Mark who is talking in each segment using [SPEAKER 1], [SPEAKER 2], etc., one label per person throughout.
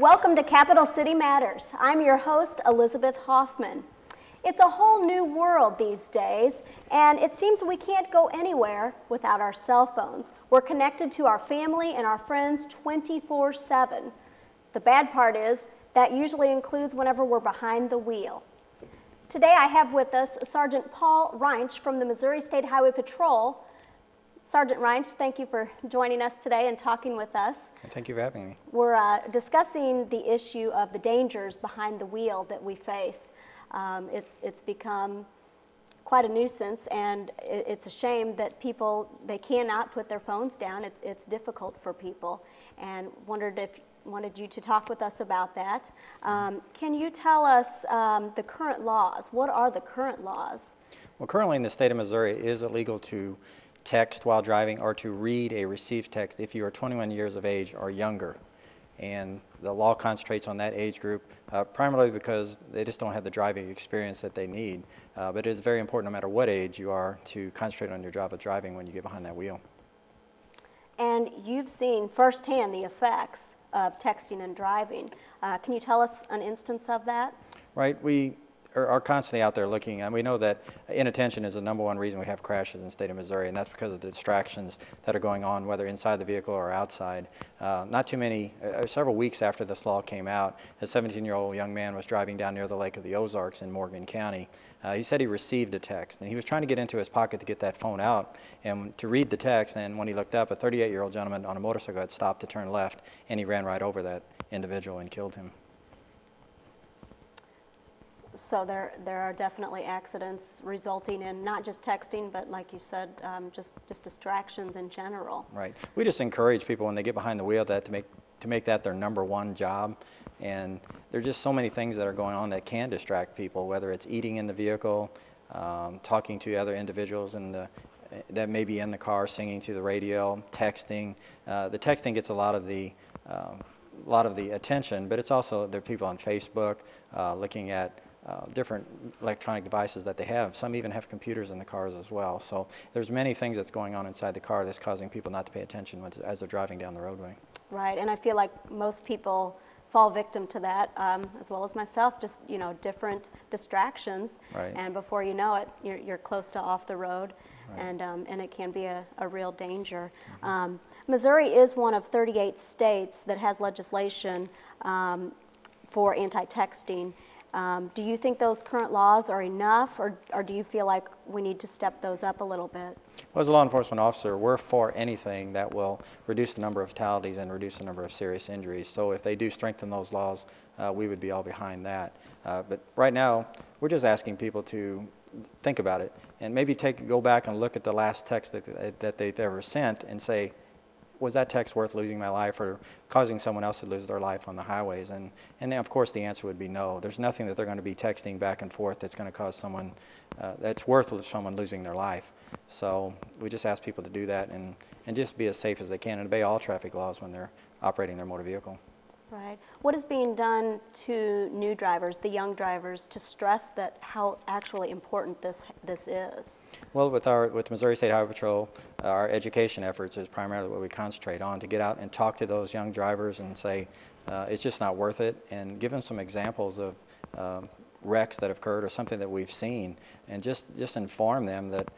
[SPEAKER 1] Welcome to Capital City Matters. I'm your host, Elizabeth Hoffman. It's a whole new world these days, and it seems we can't go anywhere without our cell phones. We're connected to our family and our friends 24/7. The bad part is that usually includes whenever we're behind the wheel. Today I have with us Sergeant Paul Reinsch from the Missouri State Highway Patrol. Sergeant Reinsch, thank you for joining us today and talking with us.
[SPEAKER 2] Thank you for having me.
[SPEAKER 1] We're discussing the issue of the dangers behind the wheel that we face. It's become quite a nuisance, and it's a shame that they cannot put their phones down. It's difficult for people, and wanted you to talk with us about that. Can you tell us the current laws? What are the current laws?
[SPEAKER 2] Well, currently in the state of Missouri, it is illegal to text while driving or to read a received text if you are 21 years of age or younger. And the law concentrates on that age group primarily because they just don't have the driving experience that they need. But it is very important, no matter what age you are, to concentrate on your job of driving when you get behind that wheel.
[SPEAKER 1] And you've seen firsthand the effects of texting and driving. Can you tell us an instance of that?
[SPEAKER 2] Right. We are constantly out there looking, and we know that inattention is the #1 reason we have crashes in the state of Missouri, and that's because of the distractions that are going on, whether inside the vehicle or outside. Not too many, several weeks after this law came out, a 17-year-old young man was driving down near the Lake of the Ozarks in Morgan County. He said he received a text, and he was trying to get into his pocket to get that phone out and to read the text, and when he looked up, a 38-year-old gentleman on a motorcycle had stopped to turn left, and he ran right over that individual and killed him.
[SPEAKER 1] So there are definitely accidents resulting in not just texting, but like you said, just distractions in general.
[SPEAKER 2] Right. We just encourage people when they get behind the wheel to make that their #1 job. And there's just so many things that are going on that can distract people, whether it's eating in the vehicle, talking to other individuals that may be in the car, singing to the radio, texting. The texting gets a lot of the attention, but it's also there are people on Facebook looking at different electronic devices that they have. Some even have computers in the cars as well. So there's many things that's going on inside the car that's causing people not to pay attention as they're driving down the roadway.
[SPEAKER 1] Right, and I feel like most people fall victim to that, as well as myself, just different distractions.
[SPEAKER 2] Right.
[SPEAKER 1] And before you know it, you're close to off the road. Right. And it can be a real danger. Mm-hmm. Missouri is one of 38 states that has legislation for anti-texting. Do you think those current laws are enough, or do you feel like we need to step those up a little bit?
[SPEAKER 2] Well, as a law enforcement officer, we're for anything that will reduce the number of fatalities and reduce the number of serious injuries. So if they do strengthen those laws, we would be all behind that. But right now, we're just asking people to think about it and maybe go back and look at the last text that they've ever sent and say, was that text worth losing my life or causing someone else to lose their life on the highways? And then, of course, the answer would be no. There's nothing that they're going to be texting back and forth that's going to cause someone, that's worth someone losing their life. So we just ask people to do that and just be as safe as they can and obey all traffic laws when they're operating their motor vehicle.
[SPEAKER 1] Right. What is being done to new drivers, the young drivers, to stress that how actually important this is? Well,
[SPEAKER 2] with Missouri State Highway Patrol, our education efforts is primarily what we concentrate on, to get out and talk to those young drivers and say it's just not worth it, and give them some examples of wrecks that have occurred or something that we've seen, and just inform them that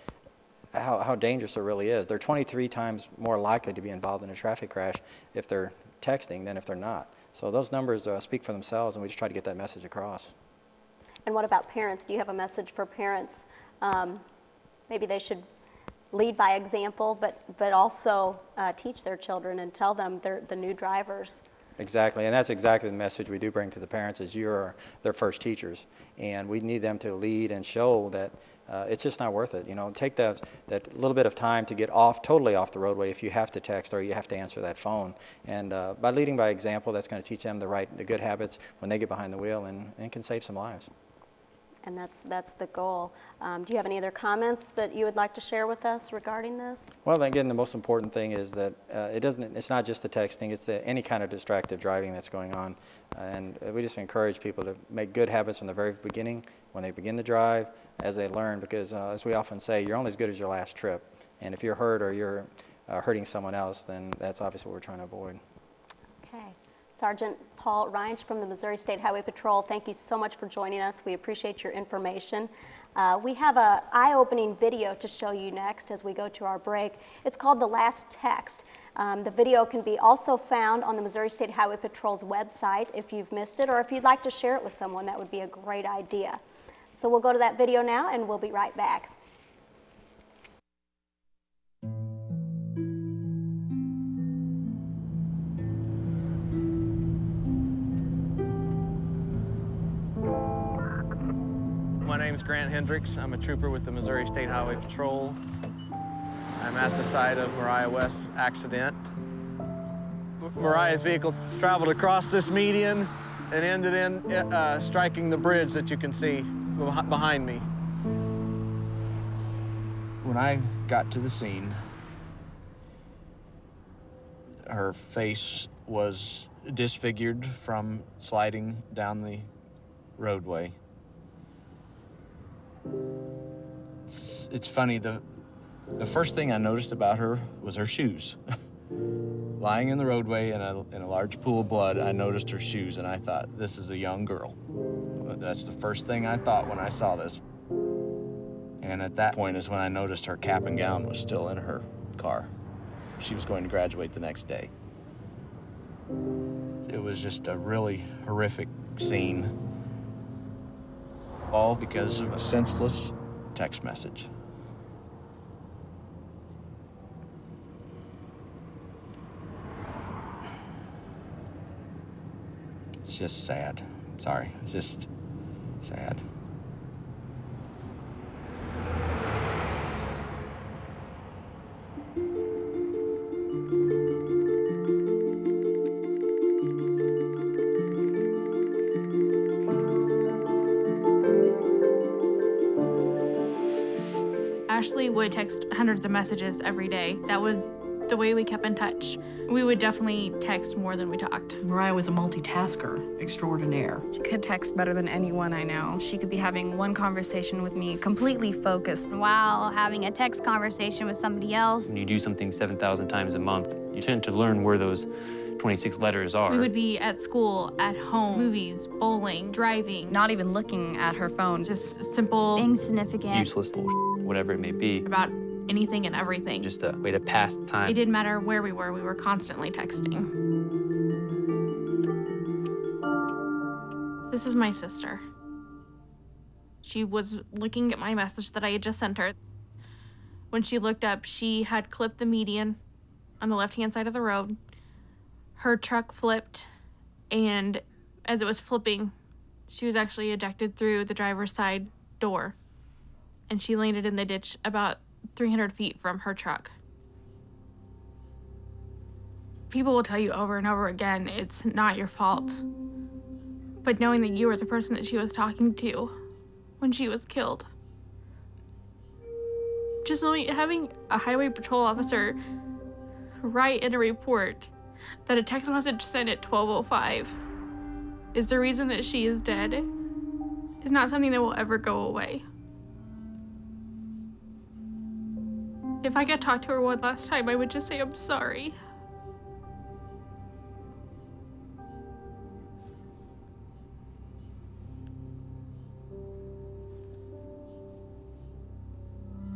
[SPEAKER 2] how dangerous it really is. They're 23 times more likely to be involved in a traffic crash if they're texting than if they're not. So those numbers speak for themselves, and we just try to get that message across.
[SPEAKER 1] And what about parents? Do you have a message for parents? Maybe they should lead by example, but also teach their children and tell them they're the new drivers.
[SPEAKER 2] Exactly, and that's exactly the message we do bring to the parents, is you're their first teachers, and we need them to lead and show that it's just not worth it. Take that little bit of time to get totally off the roadway if you have to text or you have to answer that phone. And by leading by example, that's going to teach them the good habits when they get behind the wheel, and can save some lives.
[SPEAKER 1] And that's the goal. Do you have any other comments that you would like to share with us regarding this?
[SPEAKER 2] Well, again, the most important thing is that it's not just the texting, it's any kind of distracted driving that's going on. And we just encourage people to make good habits from the very beginning, when they begin to drive, as they learn, because as we often say, you're only as good as your last trip. And if you're hurt or you're hurting someone else, then that's obviously what we're trying to avoid.
[SPEAKER 1] Okay. Sergeant Paul Reinsch from the Missouri State Highway Patrol, thank you so much for joining us. We appreciate your information. We have an eye-opening video to show you next as we go to our break. It's called The Last Text. The video can be also found on the Missouri State Highway Patrol's website if you've missed it, or if you'd like to share it with someone, that would be a great idea. So we'll go to that video now and we'll be right back.
[SPEAKER 3] My name is Grant Hendricks. I'm a trooper with the Missouri State Highway Patrol. I'm at the site of Mariah West's accident. Mariah's vehicle traveled across this median and ended in striking the bridge that you can see behind me. When I got to the scene, her face was disfigured from sliding down the roadway. It's funny, the first thing I noticed about her was her shoes. Lying in the roadway in a large pool of blood, I noticed her shoes, and I thought, this is a young girl. That's the first thing I thought when I saw this. And at that point is when I noticed her cap and gown was still in her car. She was going to graduate the next day. It was just a really horrific scene, all because of a senseless text message. It's just sad. Sorry, it's just sad.
[SPEAKER 4] Ashley would text hundreds of messages every day. That was the way we kept in touch. We would definitely text more than we talked.
[SPEAKER 5] Mariah was a multitasker extraordinaire.
[SPEAKER 6] She could text better than anyone I know. She could be having one conversation with me, completely focused,
[SPEAKER 7] while having a text conversation with somebody else.
[SPEAKER 8] When you do something 7,000 times a month, you tend to learn where those 26 letters are.
[SPEAKER 4] We would be at school, at home, movies, bowling, driving.
[SPEAKER 6] not even looking at her phone.
[SPEAKER 4] Just simple,
[SPEAKER 7] Insignificant.
[SPEAKER 8] Useless bullshit, whatever it may be.
[SPEAKER 4] about anything and everything.
[SPEAKER 8] Just a way to pass the time.
[SPEAKER 4] It didn't matter where we were constantly texting. This is my sister. She was looking at my message that I had just sent her. When she looked up, she had clipped the median on the left-hand side of the road. Her truck flipped, and as it was flipping, she was actually ejected through the driver's side door, and she landed in the ditch about 300 feet from her truck. People will tell you over and over again, it's not your fault. But knowing that you were the person that she was talking to when she was killed. Just knowing, having a highway patrol officer write in a report that a text message sent at 12:05 is the reason that she is dead is not something that will ever go away. If I could talk to her one last time, I would just say, I'm sorry.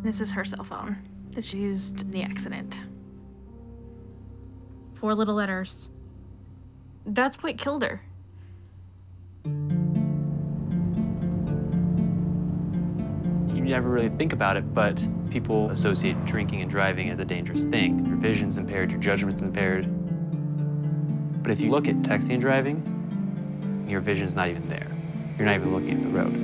[SPEAKER 4] This is her cell phone that she used in the accident. 4 little letters. That's what killed her.
[SPEAKER 8] You never really think about it, but people associate drinking and driving as a dangerous thing. Your vision's impaired, your judgment's impaired. But if you look at texting and driving, your vision's not even there. You're not even looking at the road.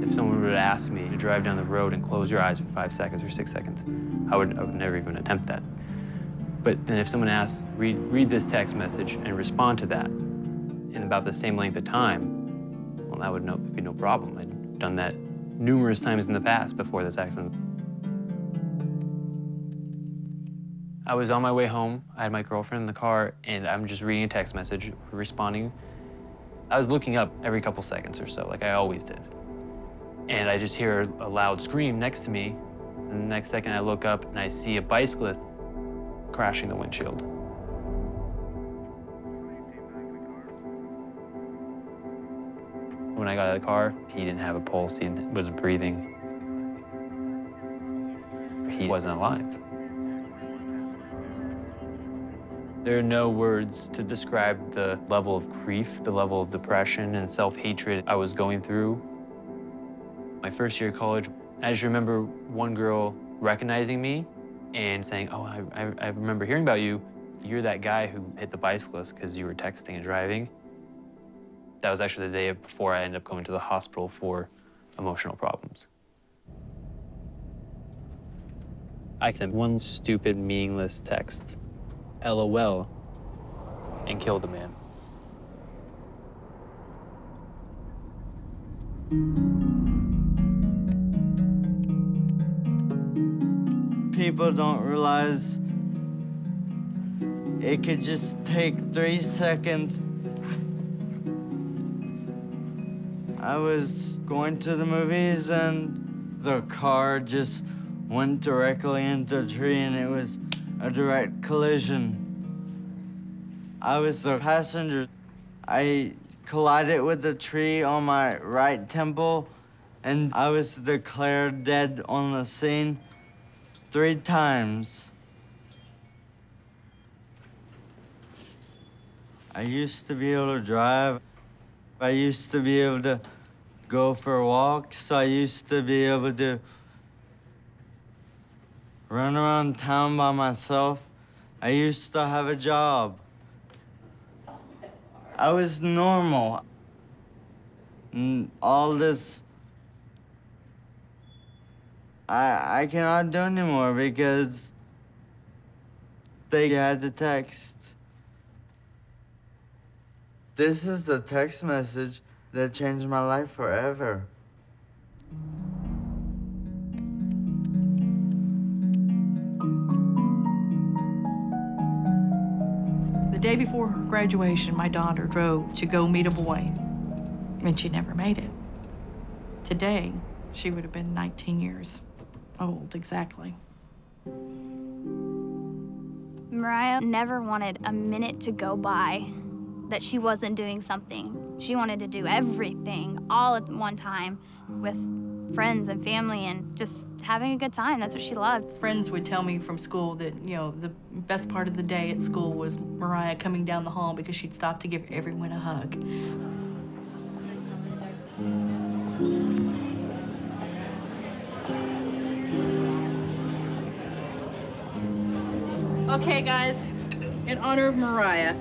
[SPEAKER 8] If someone were to ask me to drive down the road and close your eyes for 5 seconds or 6 seconds, I would never even attempt that. But then if someone asks, read this text message and respond to that in about the same length of time, well, that would be no problem. I'd done that numerous times in the past before this accident. I was on my way home. I had my girlfriend in the car, and I'm just reading a text message, responding. I was looking up every couple seconds or so, like I always did. And I just hear a loud scream next to me, And the next second I look up and I see a bicyclist crashing the windshield. When I got out of the car, he didn't have a pulse, he wasn't breathing. He wasn't alive. There are no words to describe the level of grief, the level of depression and self-hatred I was going through. My first year of college, I just remember one girl recognizing me and saying, oh, I remember hearing about you. You're that guy who hit the bicyclist because you were texting and driving. That was actually the day before I ended up going to the hospital for emotional problems. I sent one stupid, meaningless text, LOL, and killed the man.
[SPEAKER 9] People don't realize it could just take 3 seconds. I was going to the movies and the car just went directly into a tree and it was a direct collision. I was the passenger. I collided with the tree on my right temple and I was declared dead on the scene 3 times. I used to be able to drive. I used to be able to go for walks. I used to be able to run around town by myself. I used to have a job. I was normal. And all this, I cannot do anymore because they had the text. This is the text message that changed my life forever.
[SPEAKER 5] The day before her graduation, my daughter drove to go meet a boy, and she never made it. Today, she would have been 19 years old, exactly.
[SPEAKER 7] Mariah never wanted a minute to go by that she wasn't doing something. She wanted to do everything all at one time with friends and family and just having a good time. That's what she loved.
[SPEAKER 5] Friends would tell me from school that, you know, the best part of the day at school was Mariah coming down the hall because she'd stop to give everyone a hug. Okay, guys, in honor of Mariah.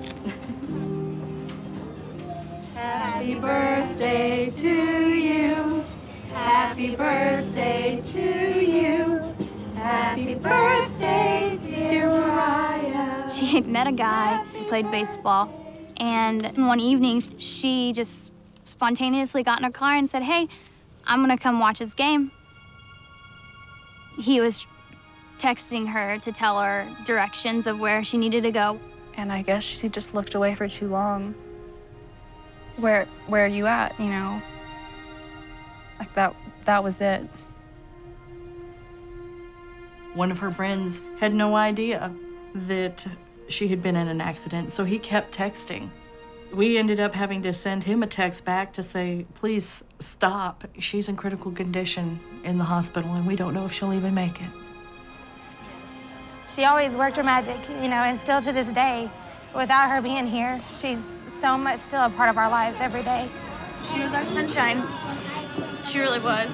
[SPEAKER 5] Happy birthday to you. Happy birthday to you. Happy birthday, dear Mariah.
[SPEAKER 7] She had met a guy who played baseball, and one evening she just spontaneously got in her car and said, hey, I'm gonna come watch his game. He was texting her to tell her directions of where she needed to go.
[SPEAKER 6] And I guess she just looked away for too long. Where are you at, you know? Like that was it.
[SPEAKER 5] One of her friends had no idea that she had been in an accident, so he kept texting. We ended up having to send him a text back to say, please stop. She's in critical condition in the hospital, and we don't know if she'll even make it.
[SPEAKER 10] She always worked her magic, you know, and still to this day, without her being here, she's so much still a part of our lives every day.
[SPEAKER 4] She was our sunshine. She really was.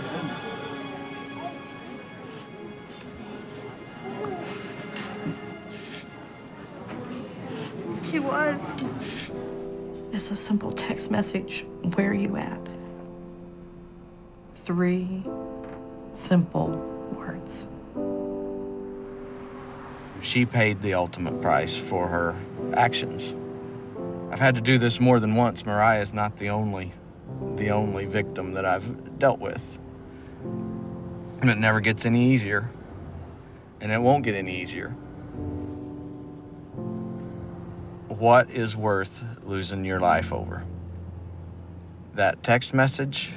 [SPEAKER 4] She was.
[SPEAKER 5] It's a simple text message. Where are you at? 3 simple words.
[SPEAKER 3] She paid the ultimate price for her actions. I've had to do this more than once. Mariah is not the only victim that I've dealt with. And it never gets any easier. And it won't get any easier. What is worth losing your life over? That text message?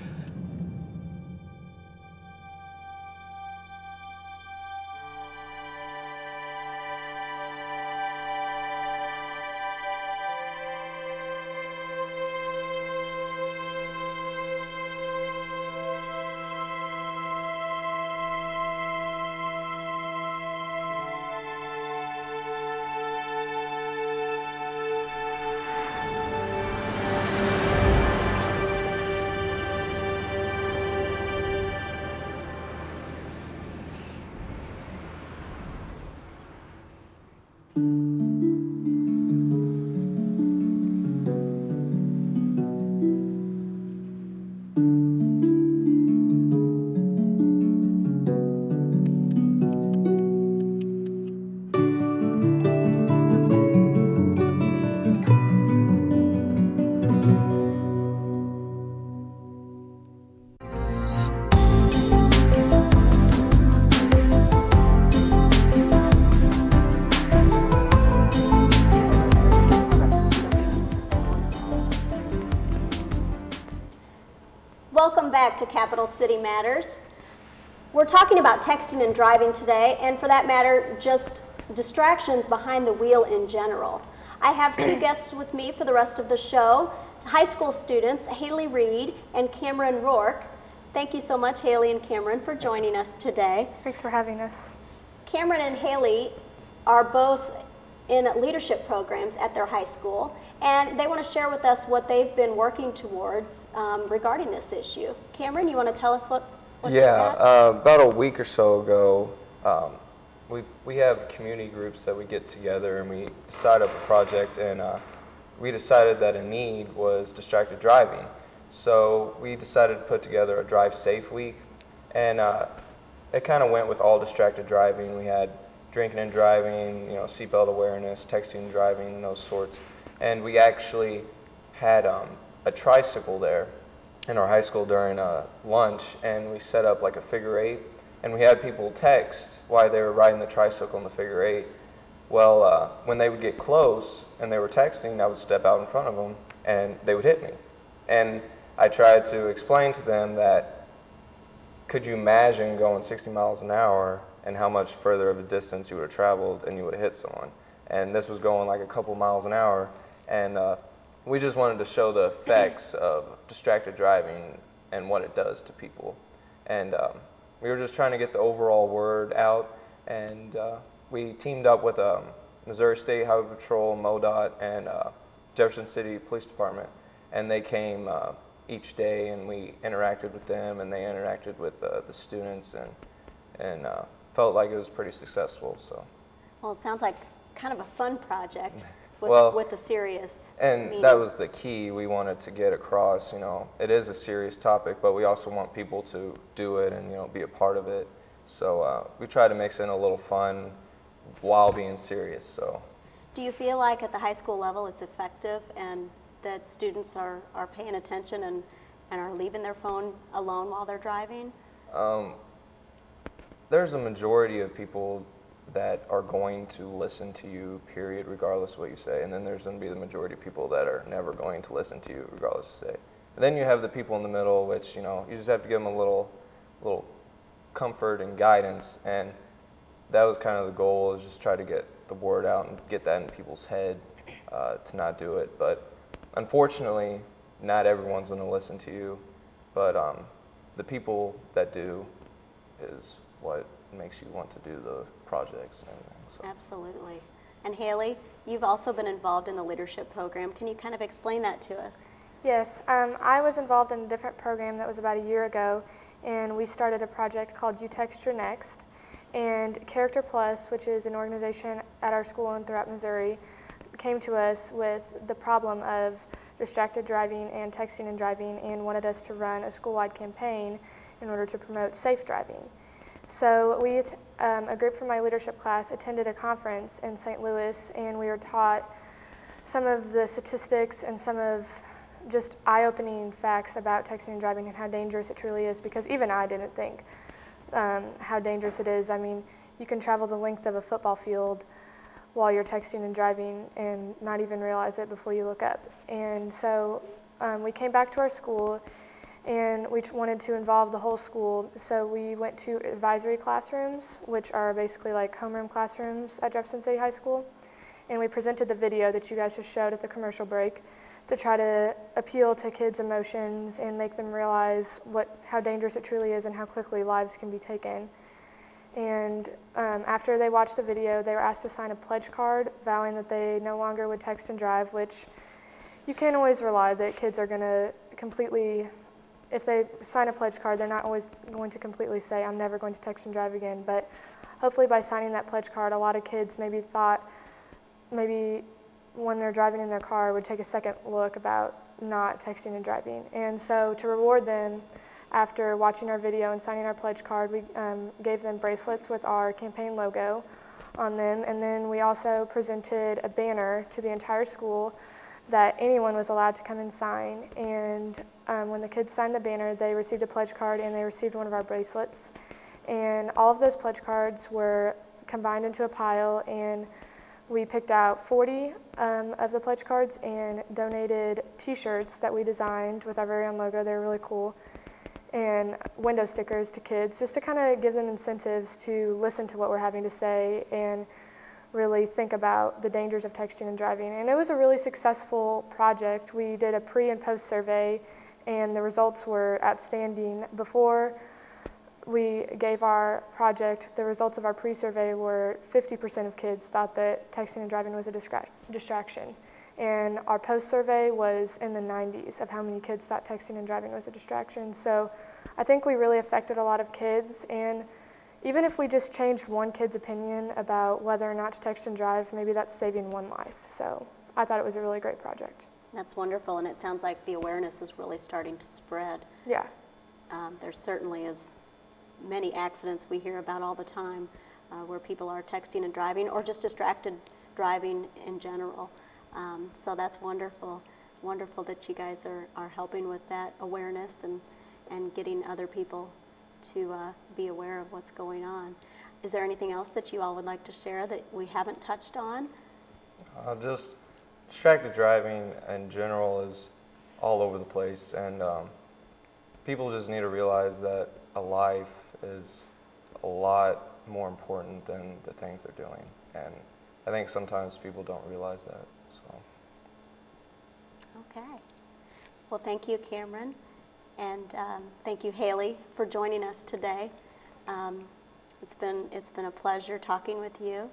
[SPEAKER 1] Welcome back to Capital City Matters. We're talking about texting and driving today, and for that matter, just distractions behind the wheel in general. I have two guests with me for the rest of the show, high school students, Haley Reed and Cameron Roark. Thank you so much, Haley and Cameron, for joining us today.
[SPEAKER 10] Thanks for having us.
[SPEAKER 1] Cameron and Haley are both in leadership programs at their high school, and they want to share with us what they've been working towards regarding this issue. Cameron, you want to tell us what you're at?
[SPEAKER 11] About a week or so ago, we have community groups that we get together and we decide up a project, and we decided that a need was distracted driving. So we decided to put together a Drive Safe Week, and it kind of went with all distracted driving. We had drinking and driving, seatbelt awareness, texting and driving, those sorts. And we actually had a tricycle there in our high school during lunch, and we set up like a figure eight, and we had people text while they were riding the tricycle in the figure eight. Well, when they would get close and they were texting, I would step out in front of them and they would hit me. And I tried to explain to them that, could you imagine going 60 miles an hour and how much further of a distance you would have traveled and you would have hit someone? And this was going like a couple miles an hour. And we just wanted to show the effects of distracted driving and what it does to people. And we were just trying to get the overall word out. And we teamed up with Missouri State Highway Patrol, MoDOT, and Jefferson City Police Department. And they came each day, and we interacted with them, and they interacted with the students, and felt like it was pretty successful. So.
[SPEAKER 1] Well, it sounds like kind of a fun project. With a serious meaning.
[SPEAKER 11] That was the key we wanted to get across. It is a serious topic, but we also want people to do it and be a part of it. So we try to mix in a little fun while being serious. So,
[SPEAKER 1] do you feel like at the high school level it's effective and that students are paying attention and are leaving their phone alone while they're driving?
[SPEAKER 11] There's a majority of people that are going to listen to you, period, regardless of what you say. And then there's going to be the majority of people that are never going to listen to you, regardless of what you say. And then you have the people in the middle, which, you just have to give them a little comfort and guidance. And that was kind of the goal, is just try to get the word out and get that in people's head to not do it. But unfortunately, not everyone's going to listen to you. But the people that do is what makes you want to do the projects and everything. So.
[SPEAKER 1] Absolutely. And Haley, you've also been involved in the leadership program. Can you kind of explain that to us?
[SPEAKER 10] Yes, I was involved in a different program that was about a year ago, and we started a project called You Text Your Next. And Character Plus, which is an organization at our school and throughout Missouri, came to us with the problem of distracted driving and texting and driving, and wanted us to run a school-wide campaign in order to promote safe driving. So we, a group from my leadership class, attended a conference in St. Louis, and we were taught some of the statistics and some of just eye-opening facts about texting and driving and how dangerous it truly is, because even I didn't think how dangerous it is. I mean, you can travel the length of a football field while you're texting and driving and not even realize it before you look up. And so we came back to our school, and we wanted to involve the whole school. So we went to advisory classrooms, which are basically like homeroom classrooms at Jefferson City High School. And we presented the video that you guys just showed at the commercial break to try to appeal to kids' emotions and make them realize how dangerous it truly is and how quickly lives can be taken. And after they watched the video, they were asked to sign a pledge card vowing that they no longer would text and drive, which you can't always rely that kids are going to completely, if they sign a pledge card, they're not always going to completely say, I'm never going to text and drive again. But hopefully by signing that pledge card, a lot of kids maybe thought, maybe when they're driving in their car would take a second look about not texting and driving. And so to reward them, after watching our video and signing our pledge card, we gave them bracelets with our campaign logo on them. And then we also presented a banner to the entire school that anyone was allowed to come and sign. And when the kids signed the banner, they received a pledge card and they received one of our bracelets. And all of those pledge cards were combined into a pile, and we picked out 40 of the pledge cards and donated t-shirts that we designed with our very own logo. They're really cool. And window stickers to kids, just to kind of give them incentives to listen to what we're having to say and really think about the dangers of texting and driving. And it was a really successful project. We did a pre and post survey, and the results were outstanding. Before we gave our project, the results of our pre-survey were 50% of kids thought that texting and driving was a distraction. And our post-survey was in the 90s of how many kids thought texting and driving was a distraction. So I think we really affected a lot of kids, and even if we just changed one kid's opinion about whether or not to text and drive, maybe that's saving one life. So I thought it was a really great project.
[SPEAKER 1] That's wonderful, and it sounds like the awareness is really starting to spread.
[SPEAKER 10] Yeah.
[SPEAKER 1] There certainly is many accidents we hear about all the time where people are texting and driving or just distracted driving in general. So that's wonderful. Wonderful that you guys are helping with that awareness and getting other people to be aware of what's going on. Is there anything else that you all would like to share that we haven't touched on?
[SPEAKER 11] Just distracted driving in general is all over the place, and people just need to realize that a life is a lot more important than the things they're doing, and I think sometimes people don't realize that. So.
[SPEAKER 1] Okay. Well, thank you, Cameron, and thank you, Haley, for joining us today. It's been a pleasure talking with you,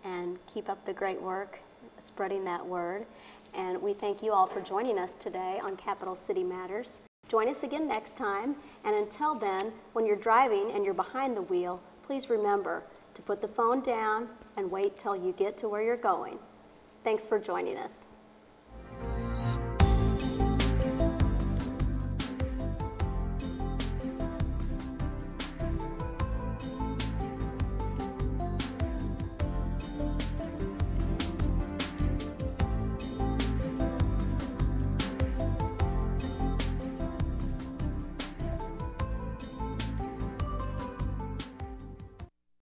[SPEAKER 1] and keep up the great work spreading that word. And we thank you all for joining us today on Capital City Matters. Join us again next time, and until then, when you're driving and you're behind the wheel, please remember to put the phone down and wait till you get to where you're going. Thanks for joining us.